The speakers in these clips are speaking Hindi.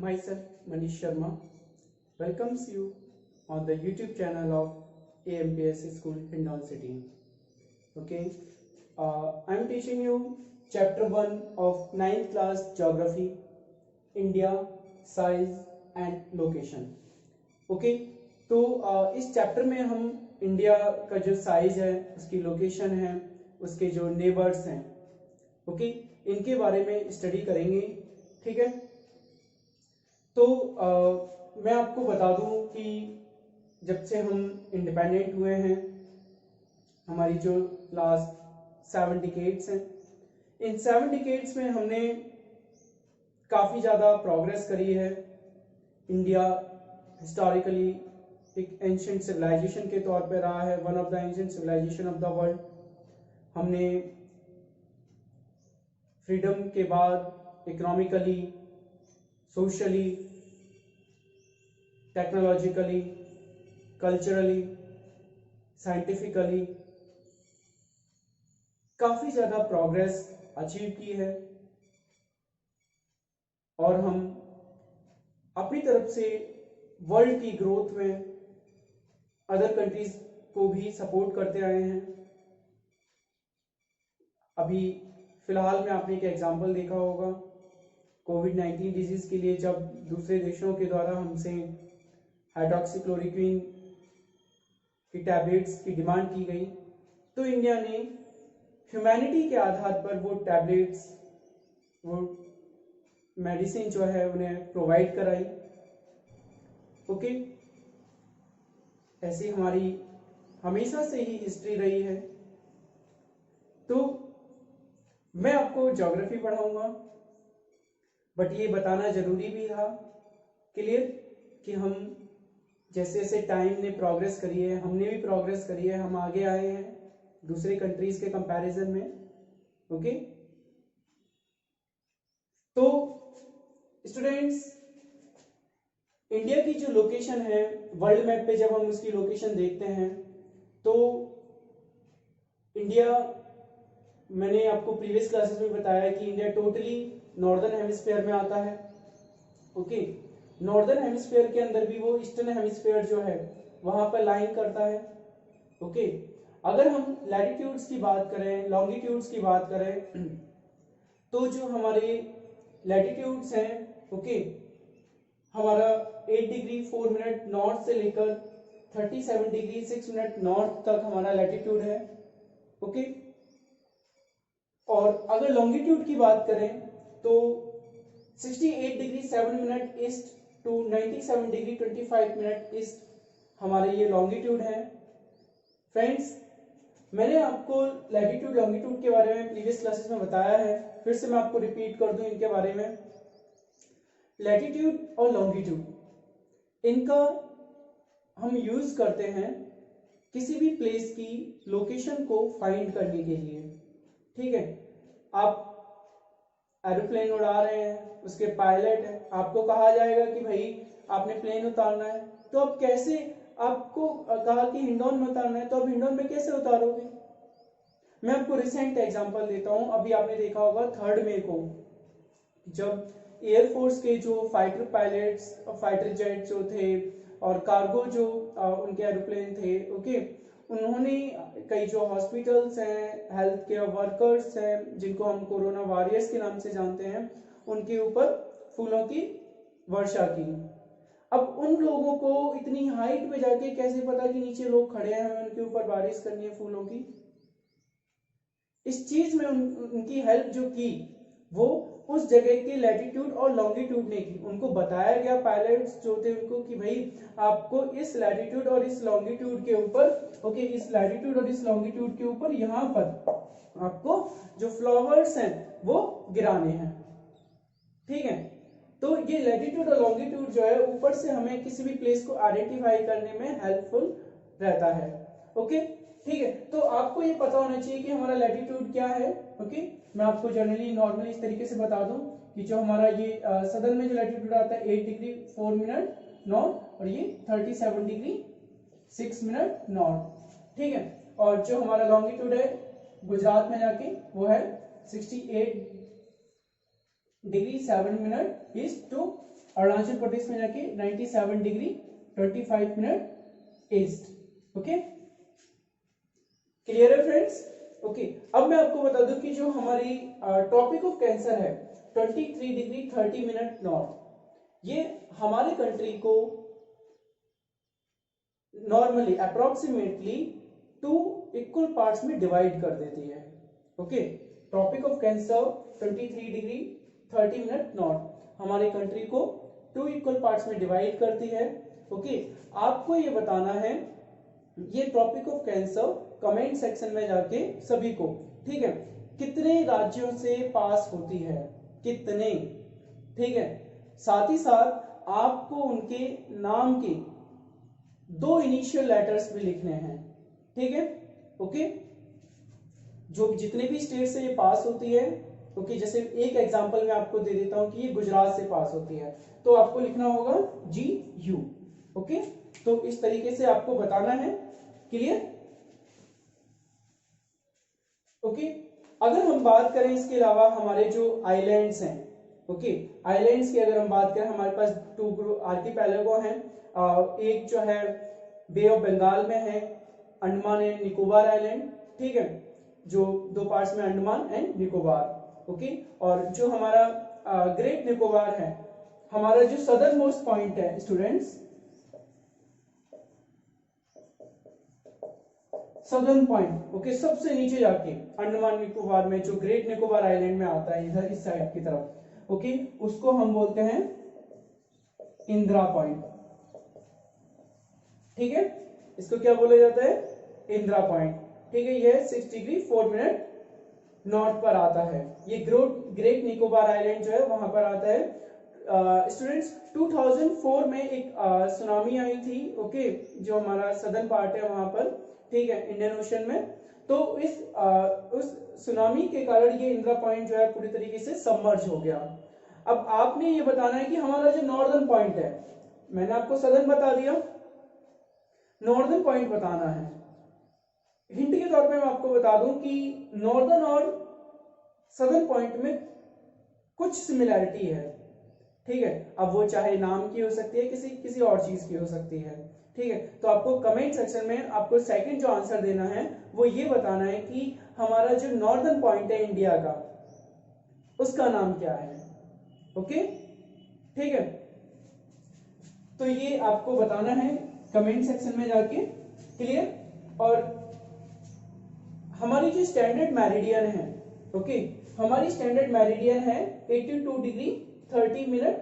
myself Manish Sharma welcomes you on the YouTube channel of AMPS School Hindon City. Okay, I'm teaching you chapter 1 of 9th class Geography, India, Size and Location. Okay, तो इस चैप्टर में हम इंडिया का जो साइज है, उसकी लोकेशन है, उसके जो नेबर्स हैं, ओके, इनके बारे में स्टडी करेंगे. ठीक है, तो मैं आपको बता दूं कि जब से हम इंडिपेंडेंट हुए हैं, हमारी जो लास्ट 7 डिकेड्स हैं, इन 7 डिकेड्स में हमने काफ़ी ज़्यादा प्रोग्रेस करी है. इंडिया हिस्टोरिकली एक एंशिएंट सिविलाइजेशन के तौर पे रहा है, one of the ancient civilisation of the world. हमने फ्रीडम के बाद economically, socially, technologically, culturally, scientifically काफी ज्यादा प्रोग्रेस अचीव की है और हम अपनी तरफ से वर्ल्ड की ग्रोथ में अदर कंट्रीज को भी सपोर्ट करते आए हैं. अभी फिलहाल में आपने एक एग्जांपल देखा होगा, कोविड-19 डिजीज के लिए जब दूसरे देशों के द्वारा हमसे हाइड्रोक्सीक्लोरोक्विन की टैबलेट्स की डिमांड की गई, तो इंडिया ने ह्यूमैनिटी के आधार पर वो टैबलेट्स, वो मेडिसिन जो है उन्हें प्रोवाइड कराई. ओके, ऐसी हमारी हमेशा से ही हिस्ट्री रही है. तो मैं आपको ज्योग्राफी पढ़ाऊंगा, बट ये बताना जरूरी भी था, क्लियर, कि हम जैसे जैसे टाइम ने प्रोग्रेस करी है, हमने भी प्रोग्रेस करी है, हम आगे आए हैं दूसरे कंट्रीज के कंपैरिजन में. ओके, तो स्टूडेंट्स, इंडिया की जो लोकेशन है वर्ल्ड मैप पे, जब हम उसकी लोकेशन देखते हैं तो इंडिया, मैंने आपको प्रीवियस क्लासेस में बताया कि इंडिया टोटली नॉर्दर्न हेमिस्फीयर में आता है. ओके, नॉर्दर्न हेमिस्फीयर के अंदर भी वो ईस्टर्न हेमिस्फीयर जो है वहां पर लाइन करता है. ओके, अगर हम लैटिट्यूड्स की बात करें, लॉन्गिट्यूड्स की बात करें, तो जो हमारे लैटिट्यूड्स हैं, ओके, हमारा 8 डिग्री 4 मिनट नॉर्थ से लेकर 37 डिग्री 6 मिनट नॉर्थ तक हमारा लैटिट्यूड है. ओके, और अगर लॉन्गिट्यूड की बात करें तो 68 degree 7 minute east to 97 degree 25 minute east हमारे ये लॉन्गिट्यूड है. फ्रेंड्स, मैंने आपको लैटिट्यूड लॉन्गिट्यूड के बारे में प्रीवियस क्लासेस में बताया है, फिर से मैं आपको रिपीट कर दूं इनके बारे में. लैटिट्यूड और लॉन्गिट्यूड, इनका हम यूज करते हैं किसी भी प्लेस की लोकेशन को फाइंड करने के लिए. ठीक है, आप एरोप्लेन उड़ा रहे हैं, उसके पायलट है, आपको कहा जाएगा कि भाई आपने प्लेन उतारना है, तो आप कैसे, आपको कहा कि हिंडौन में उतारना है, तो आप हिंडौन में कैसे उतारोगे? मैं आपको रिसेंट एग्जांपल देता हूं. अभी आपने देखा होगा 3 मई को, जब एयरफोर्स के जो फाइटर पायलट्स, फाइटर जेट जो थे और कार्गो जो उनके एरोप्लेन थे, ओके, उन्होंने कई जो हॉस्पिटल्स हैं, हेल्थ केयर वर्कर्स हैं, जिनको हम कोरोना वॉरियर्स के नाम से जानते हैं, उनके ऊपर फूलों की वर्षा की. अब उन लोगों को इतनी हाइट पे जाके कैसे पता कि नीचे लोग खड़े हैं, हमें उनके ऊपर बारिश करनी है फूलों की? इस चीज में उनकी हेल्प जो की वो उस जगह के लैटिट्यूड और लॉन्गिट्यूड ने की. उनको बताया गया, पायलट्स जो थे उनको, कि भाई आपको इस लैटिट्यूड और इस लॉन्गिट्यूड के ऊपर, ओके, इस लैटिट्यूड और इस लॉन्गिट्यूड के ऊपर यहाँ पर आपको जो फ्लावर्स हैं वो गिराने हैं. ठीक है, तो ये लैटिट्यूड और लॉन्गिट्यूड जो है ऊपर से हमें किसी भी प्लेस को आइडेंटिफाई करने में हेल्पफुल रहता है. ओके, ठीक है, तो आपको ये पता होना चाहिए कि हमारा लैटिट्यूड क्या है. ओके, मैं आपको जनरली नॉर्मली इस तरीके से बता दूं कि जो हमारा ये सदर्न में जो लैटिट्यूड आता है 8 डिग्री 4 मिनट नॉर्थ, और ये 37 डिग्री 6 मिनट नॉर्थ. ठीक है, और जो हमारा लॉन्गिट्यूड है गुजरात में जाके वो है 68 degree 7 minute east to Arunachal Pradesh में जाके 97 degree 35 minute east. Okay, clear है फ्रेंड्स? ओके, अब मैं आपको बता दूं कि जो हमारी टॉपिक ऑफ कैंसर है 23 डिग्री 30 मिनट नॉर्थ, ये हमारे कंट्री को नॉर्मली अप्रोक्सीमेटली 2 इक्वल पार्ट्स में डिवाइड कर देती है। Okay, tropic of cancer 23 degree 30 minute north हमारे कंट्री को 2 इक्वल पार्ट्स में डिवाइड करती है। ओके, आपको ये बताना है ये tropic of cancer comment section में जाके सभी को, ठीक है, कितने राज्यों से पास होती है, कितने, ठीक है, साथ ही साथ आपको उनके नाम के 2 इनिशियल लेटर्स भी लिखने हैं, ठीक है। ओके, जो जितने भी स्टेट से ये पास होती है, ओके, जैसे एक एग्जांपल मैं आपको दे देता हूं कि ये गुजरात से पास होती है, तो आपको लिखना होगा GU। ओके, तो इस तरीके से आपको बताना है। क्लियर? ओके, अगर हम बात करें इसके अलावा हमारे जो आइलैंड्स हैं, ओके, आइलैंड्स की अगर हम बात करें, हमारे पास 2 आर्किपेलागो हैं। एक जो है बे ऑफ बंगाल में है, अंडमान एंड निकोबार आइलैंड, ठीक है, जो 2 पार्ट्स में अंडमान एंड निकोबार। ओके, और जो हमारा ग्रेट निकोबार है, हमारा जो सदर्न मोस्ट पॉइंट है स्टूडेंट्स, सदर्न पॉइंट, ओके, सबसे नीचे जाके अंडमान निकोबार में जो ग्रेट निकोबार आइलैंड में आता है इधर इस साइड की तरफ, ओके, उसको हम बोलते हैं इंदिरा पॉइंट, ठीक है, इसको क्या बोला जाता है? इंदिरा पॉइंट, ठीक है। यह 6 डिग्री 4 मिनट नॉर्थ पर आता है। ये ग्रेट निकोबार आइलैंड जो है वहां पर आता है। स्टूडेंट्स 2004 में एक सुनामी आई थी, ओके, जो हमारा सदर्न पार्ट है वहां पर, ठीक है, इंडियन ओशन में। तो उस सुनामी के कारण ये इंदिरा पॉइंट जो है पूरी तरीके से सबमर्ज हो गया। अब आपने ये बताना है कि हमारा जो नॉर्दर्न पॉइंट है, मैंने आपको सदर्न बता दिया, नॉर्दर्न पॉइंट बताना है। हिंट के तौर पे मैं आपको बता दूं कि नॉर्दर्न और सदर्न पॉइंट में कुछ सिमिलैरिटी है, ठीक है। अब वो चाहे नाम की हो सकती है, किसी और चीज की हो सकती है, ठीक है। तो आपको कमेंट सेक्शन में आपको सेकंड जो आंसर देना है वो ये बताना है कि हमारा जो नॉर्दर्न पॉइंट है इंडिया का, उसका नाम क्या है। ओके, ठीक है, तो ये आपको बताना है कमेंट सेक्शन में जाके। क्लियर? और हमारी जो स्टैंडर्ड मेरिडियन है, ओके, हमारी स्टैंडर्ड मेरिडियन है 82 डिग्री 30 मिनट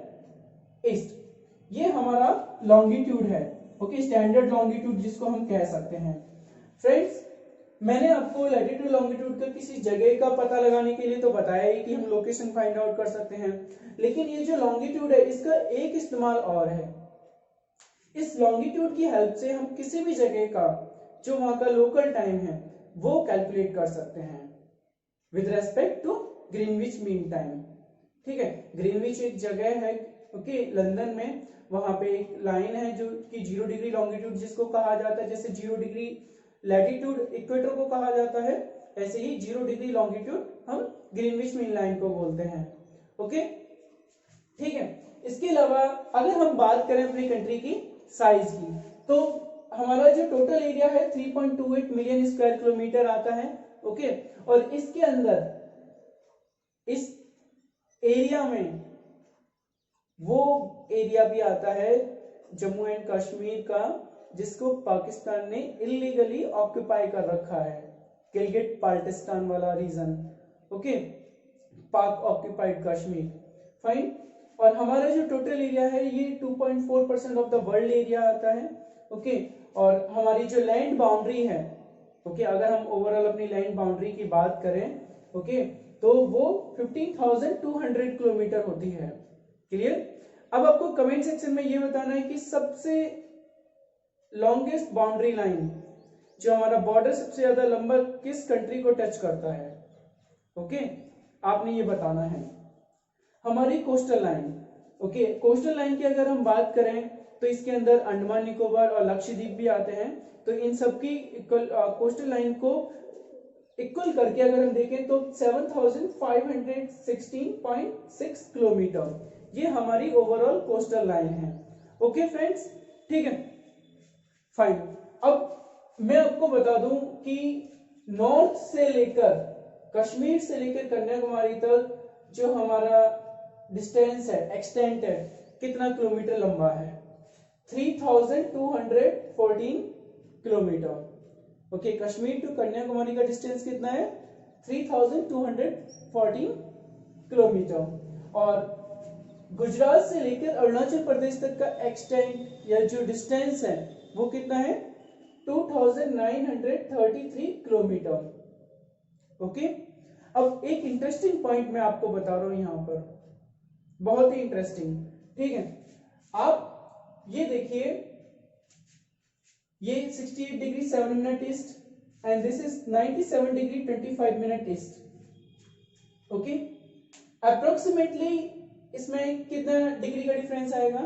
ईस्ट। ये हमारा लॉन्गिट्यूड है, ओके, स्टैंडर्ड लॉन्गिट्यूड जिसको हम कह सकते हैं। फ्रेंड्स, मैंने आपको लैटिट्यूड लॉन्गिट्यूड का किसी जगह का पता लगाने के लिए तो बताया ही कि हम लोकेशन फाइंड आउट कर सकते हैं, लेकिन ये जो लॉन्गिट्यूड है इसका एक इस्तेमाल और है। इस लॉन्गिट्यूड की हेल्प से हम किसी भी जगह का जो वहां का लोकल टाइम है वो कैलकुलेट कर सकते हैं with respect to Greenwich mean time, ठीक है। ग्रीनविच एक जगह है, ओके, लंदन में, वहां पे एक लाइन है जो कि 0 डिग्री लॉन्गिट्यूड जिसको कहा जाता है, जैसे 0 डिग्री लैटिट्यूड इक्वेटर को कहा जाता है, ऐसे ही 0 डिग्री लॉन्गिट्यूड हम ग्रीनविच मीन लाइन को बोलते हैं। ओके, ठीक है। इसके अलावा अगर हम बात करें अपनी कंट्री की साइज की, तो हमारा जो टोटल एरिया है 3.28 मिलियन स्क्वायर किलोमीटर आता है, ओके, और इसके अंदर इस एरिया में वो एरिया भी आता है जम्मू एंड कश्मीर का जिसको पाकिस्तान ने इलीगली ऑक्यूपाई कर रखा है, गिलगिट बाल्टिस्तान वाला रीजन, ओके, पाक ऑक्यूपाइड कश्मीर, फाइन। और हमारा जो टोटल एरिया है ये 2.4% ऑफ द वर्ल्ड एरिया आता है, ओके। और हमारी जो लैंड बाउंड्री है, ओके, अगर हम ओवरऑल अपनी लैंड बाउंड्री की बात करें, ओके, तो वो 15,200 किलोमीटर होती है। क्लियर? अब आपको कमेंट सेक्शन में ये बताना है कि सबसे लॉन्गेस्ट बाउंड्री लाइन, जो हमारा बॉर्डर सबसे ज्यादा लंबा किस कंट्री को टच करता है, ओके, आपने ये बताना है। हमारी coastal line, okay, coastal line की अगर हम बात करें तो इसके अंदर अंडमान निकोबार और लक्षद्वीप भी आते हैं, तो इन सबकी कोस्टल लाइन को इक्वल करके अगर हम देखें तो 7,516.6 किलोमीटर, ये हमारी ओवरऑल कोस्टल लाइन है। ओके फ्रेंड्स, ठीक है, फाइन। अब मैं आपको बता दूं कि नॉर्थ से लेकर कश्मीर से लेकर कन्याकुमारी तक जो हमारा डिस्टेंस है, एक्सटेंट है, कितना किलोमीटर लंबा है? 3214 kilometre. Okay, Kashmir to Kanyakumari का डिस्टेंस कितना है? 3214 किलोमीटर। और गुजरात से लेकर अरुणाचल प्रदेश तक का एक्सटेंट या जो डिस्टेंस है वो कितना है? 2933 किलोमीटर। ओके, अब एक इंटरेस्टिंग पॉइंट मैं आपको बता रहा हूं यहां पर, बहुत ही इंटरेस्टिंग, ठीक है। आप ये देखिए, ये 68 degree 7 minute east and this is 97 degree 25 minute east. Okay, approximately इसमें कितना डिग्री का डिफरेंस आएगा?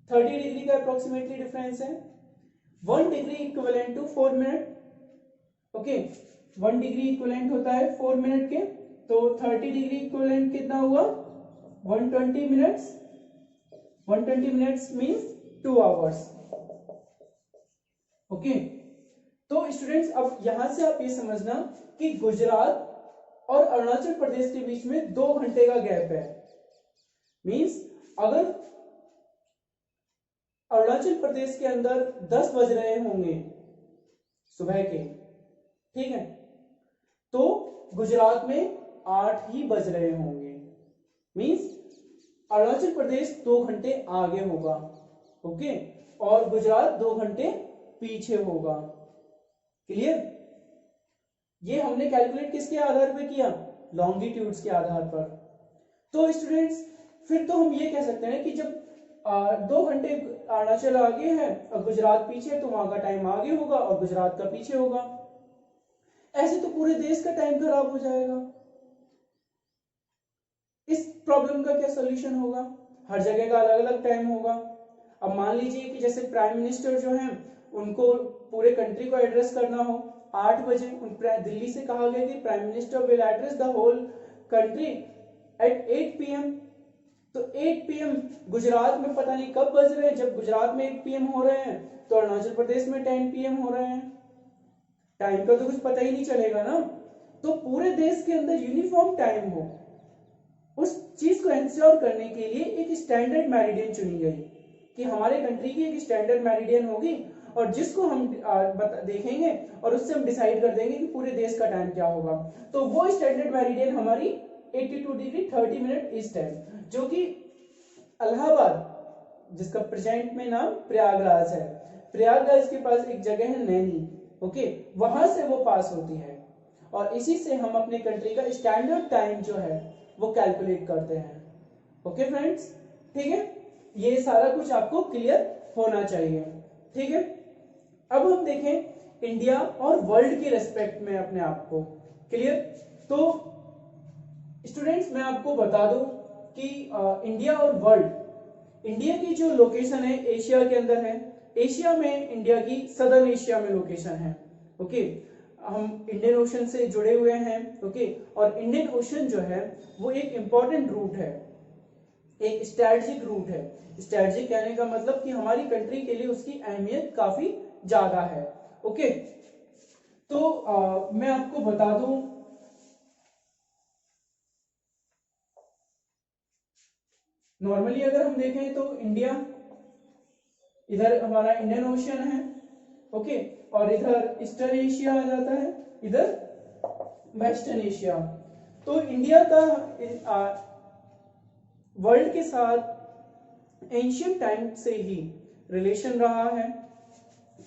30 डिग्री का अप्रोक्सीमेटली डिफरेंस है। 1 degree equivalent to 4 minute. Okay, 1 degree equivalent होता है 4 मिनट के, तो 30 डिग्री इक्विवेलेंट कितना हुआ? 120 minutes. 120 minutes means 2 hours. Okay, तो स्टूडेंट्स अब यहां से आप ये समझना कि गुजरात और अरुणाचल प्रदेश के बीच में 2 घंटे का गैप है। मींस अगर अरुणाचल प्रदेश के अंदर 10 बज रहे होंगे सुबह के, ठीक है, तो गुजरात में 8 ही बज रहे होंगे। मींस अरुणाचल प्रदेश 2 घंटे आगे होगा, ओके, और गुजरात 2 घंटे पीछे होगा। क्लियर? ये हमने कैलकुलेट किसके आधार पर किया? लॉन्गिट्यूड्स के आधार पर। तो स्टूडेंट्स फिर तो हम ये कह सकते हैं कि जब 2 घंटे अरुणाचल आगे है और गुजरात पीछे, तो वहां का टाइम आगे होगा और गुजरात का पीछे होगा। ऐसे तो पूरे देश का टाइम खराब हो जाएगा। इस प्रॉब्लम का क्या सोल्यूशन होगा? हर जगह का अलग अलग टाइम होगा। अब मान लीजिए कि जैसे प्राइम मिनिस्टर जो हैं उनको पूरे कंट्री को एड्रेस करना हो 8 बजे, दिल्ली से कहा गया कि prime minister will address the whole country at 8 PM। तो 8 PM गुजरात में पता नहीं कब बज रहे हैं। जब गुजरात में 8 PM हो रहे हैं तो अरुणाचल प्रदेश में 10 PM हो रहे हैं। टाइम का तो कुछ पता ही नहीं चलेगा ना। तो पूरे देश के अंदर यूनिफॉर्म टाइम हो, उस चीज को इंश्योर करने के लिए एक स्टैंडर्ड मेरिडियन चुनी गई कि हमारे कंट्री की एक स्टैंडर्ड मेरिडियन होगी और जिसको हम देखेंगे और उससे हम डिसाइड कर देंगे कि पूरे देश का टाइम क्या होगा। तो वो स्टैंडर्ड मेरिडियन हमारी 82 डिग्री 30 मिनट ईस्ट है, जो कि इलाहाबाद, जिसका प्रेजेंट में नाम प्रयागराज है, प्रयागराज के पास एक जगह है नैनी, ओके, वहां से वो पास होती है और इसी से हम अपने कंट्री का स्टैंडर्ड टाइम जो है वो कैलकुलेट करते हैं। ओके फ्रेंड्स, ठीक है, ये सारा कुछ आपको क्लियर होना चाहिए, ठीक है। अब हम देखें इंडिया और वर्ल्ड के रेस्पेक्ट में अपने आप को। क्लियर? तो स्टूडेंट्स मैं आपको बता दूं कि इंडिया और वर्ल्ड, इंडिया की जो लोकेशन है एशिया के अंदर है। एशिया में इंडिया की सदर्न एशिया में लोकेशन है, ओके। हम इंडियन ओशन से जुड़े हुए हैं, ओके, और इंडियन ओशन जो है वो एक इंपॉर्टेंट रूट है, एक स्ट्रेटेजिक रूट है। स्ट्रेटेजिक कहने का मतलब कि हमारी कंट्री के लिए उसकी अहमियत काफी ज्यादा है, ओके। तो मैं आपको बता दूं, नॉर्मली अगर हम देखें तो इंडिया, इधर हमारा इंडियन ओशन है, ओके, और इधर ईस्टर्न एशिया आ जाता है, इधर वेस्टर्न एशिया। तो इंडिया का वर्ल्ड के साथ एंशियंट टाइम से ही रिलेशन रहा है,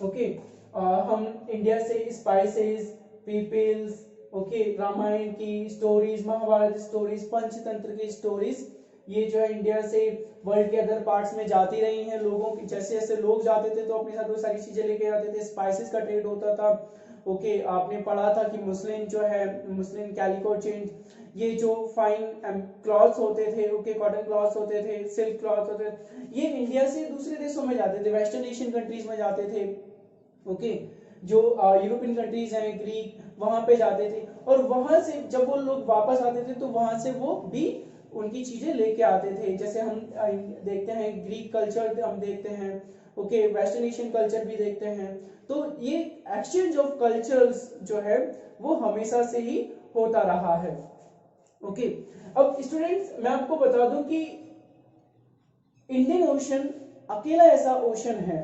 ओके। हम इंडिया से स्पाइसेस, पीपल्स, ओके, रामायण की स्टोरीज, महाभारत स्टोरीज, पंचतंत्र की स्टोरीज, ये जो है इंडिया से वर्ल्ड के अदर पार्ट्स में जाती रही हैं। लोगों की जैसे जैसे लोग जाते थे तो अपने साथ वो सारी चीजें लेके आते थे। स्पाइसेस का ट्रेड होता था, ओके। आपने पढ़ा था कि मुस्लिम जो है, मुस्लिम कैलिको चेंज, ये जो फाइन क्लॉथ्स होते थे, ओके, कॉटन क्लॉथ्स होते थे, सिल्क क्लॉथ होते थे, ये इंडिया से दूसरे देशों में जाते थे, वेस्टर्न एशियन कंट्रीज में जाते थे, ओके। जो यूरोपियन कंट्रीज हैं, ग्रीक, वहां पे जाते थे और वहां से जब वो लोग वापस आते थे तो वहां से वो भी उनकी चीजें लेके आते थे। जैसे हम देखते हैं ग्रीक कल्चर हम देखते हैं, ओके, वेस्टर्न एशियन कल्चर भी देखते हैं। तो ये एक्सचेंज ऑफ कल्चर्स जो है वो हमेशा से ही होता रहा है। ओके, अब स्टूडेंट्स मैं आपको बता दूं कि इंडियन ओशन अकेला ऐसा ओशन है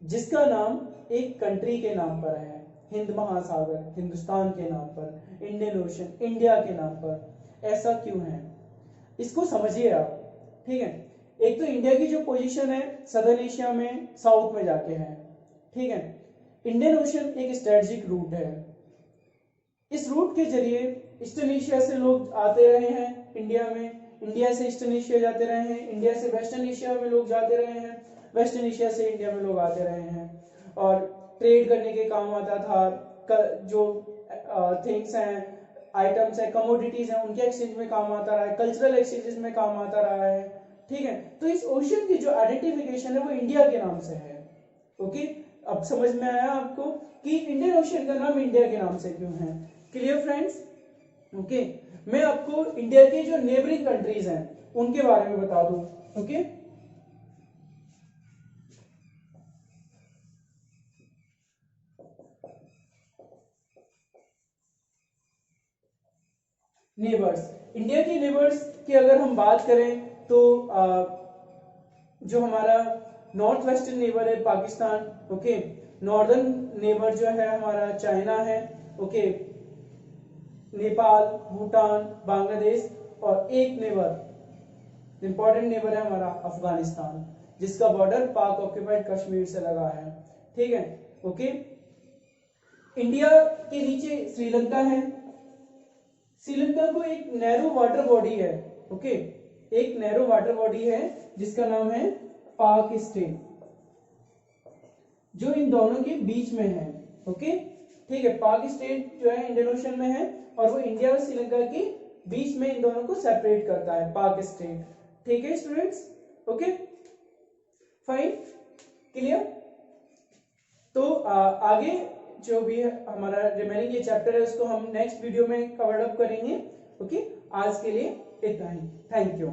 जिसका नाम एक कंट्री के नाम पर है, हिंद महासागर, हिंदुस्तान के नाम पर, इंडियन ओशन इंडिया के नाम पर। ऐसा क्यों है इसको समझिए आप, ठीक है। एक तो इंडिया की जो पोजीशन है सदर्न एशिया में, साउथ में जाके है, ठीक है। इंडियन ओशन एक स्ट्रेटेजिक रूट है। इस रूट के जरिए ईस्टर्न एशिया से लोग आते रहे हैं इंडिया में, इंडिया से ईस्टर्न एशिया जाते रहे हैं, इंडिया से वेस्टर्न एशिया में लोग जाते रहे हैं, वेस्टर्न एशिया से इंडिया में लोग आते रहे हैं, और ट्रेड करने के काम आता था। जो थिंग्स हैं, आइटम्स हैं, कमोडिटीज हैं, उनके एक्सचेंज में काम आता रहा है, कल्चरल एक्सचेंजेस में काम आता रहा है, ठीक है। तो इस ओशन की जो आइडेंटिफिकेशन है वो इंडिया के नाम से है। ओके, अब समझ में आया आपको कि इंडियन ओशन का नाम इंडिया के नाम से क्यों है। Clear friends? ओके, मैं आपको इंडिया के जो नेबरिंग कंट्रीज हैं उनके बारे में बता दूं। ओके, नेबर्स, इंडिया के नेबर्स की अगर हम बात करें तो जो हमारा नॉर्थ वेस्टर्न नेबर है पाकिस्तान, ओके, नॉर्दर्न नेबर जो है हमारा चाइना है, ओके, नेपाल, भूटान, बांग्लादेश, और एक नेबर, इंपॉर्टेंट नेबर है हमारा अफगानिस्तान, जिसका बॉर्डर पाक ऑक्यूपाइड कश्मीर से लगा है, ठीक है। ओके, इंडिया के नीचे श्रीलंका है। श्रीलंका को एक नैरो वाटर बॉडी है, ओके, एक नैरो वाटर बॉडी है जिसका नाम है पाक स्टेट, जो इन दोनों के बीच में है, ओके, ठीक है। पाक स्टेट जो है इंडियन ओशन में है और वो इंडिया और श्रीलंका के बीच में इन दोनों को सेपरेट करता है, पाक स्टेट, ठीक है स्टूडेंट्स। Okay, fine, clear. तो आगे जो भी है हमारा रिमेनिंग ये चैप्टर है उसको हम नेक्स्ट वीडियो में कवर अप करेंगे। ओके, आज के लिए इतना ही, थैंक यू।